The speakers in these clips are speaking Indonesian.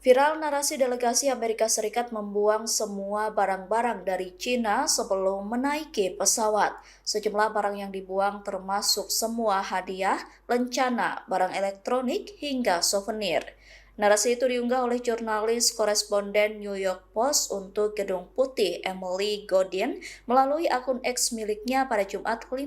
Viral narasi delegasi Amerika Serikat membuang semua barang-barang dari Cina sebelum menaiki pesawat. Sejumlah barang yang dibuang termasuk semua hadiah, lencana, barang elektronik, hingga souvenir. Narasi itu diunggah oleh jurnalis koresponden New York Post untuk Gedung Putih Emily Godin melalui akun X miliknya pada Jumat 15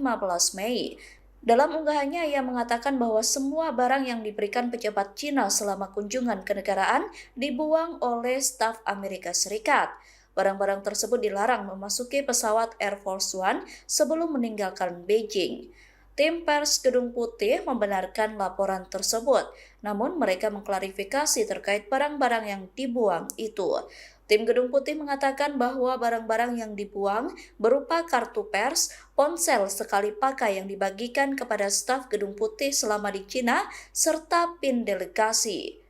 Mei. Dalam unggahannya, ia mengatakan bahwa semua barang yang diberikan pejabat Cina selama kunjungan kenegaraan dibuang oleh staf Amerika Serikat. Barang-barang tersebut dilarang memasuki pesawat Air Force One sebelum meninggalkan Beijing. Tim pers Gedung Putih membenarkan laporan tersebut, namun mereka mengklarifikasi terkait barang-barang yang dibuang itu. Tim Gedung Putih mengatakan bahwa barang-barang yang dibuang berupa kartu pers, ponsel sekali pakai yang dibagikan kepada staf Gedung Putih selama di Cina, serta PIN delegasi.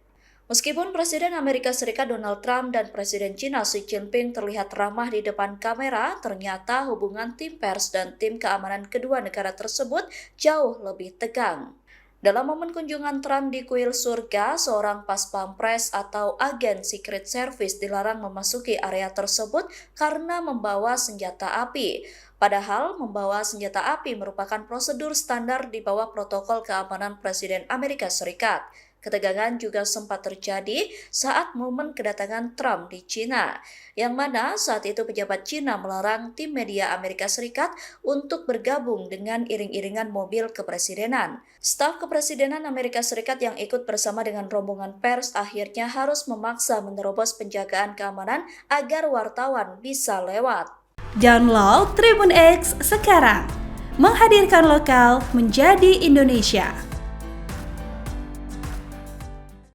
Meskipun Presiden Amerika Serikat Donald Trump dan Presiden Cina Xi Jinping terlihat ramah di depan kamera, ternyata hubungan tim pers dan tim keamanan kedua negara tersebut jauh lebih tegang. Dalam momen kunjungan Trump di kuil surga, seorang paspampres atau agen Secret Service dilarang memasuki area tersebut karena membawa senjata api. Padahal membawa senjata api merupakan prosedur standar di bawah protokol keamanan Presiden Amerika Serikat. Ketegangan juga sempat terjadi saat momen kedatangan Trump di Cina, yang mana saat itu pejabat Cina melarang tim media Amerika Serikat untuk bergabung dengan iring-iringan mobil kepresidenan. Staf kepresidenan Amerika Serikat yang ikut bersama dengan rombongan pers akhirnya harus memaksa menerobos penjagaan keamanan agar wartawan bisa lewat. Download Tribun X sekarang, menghadirkan lokal menjadi Indonesia.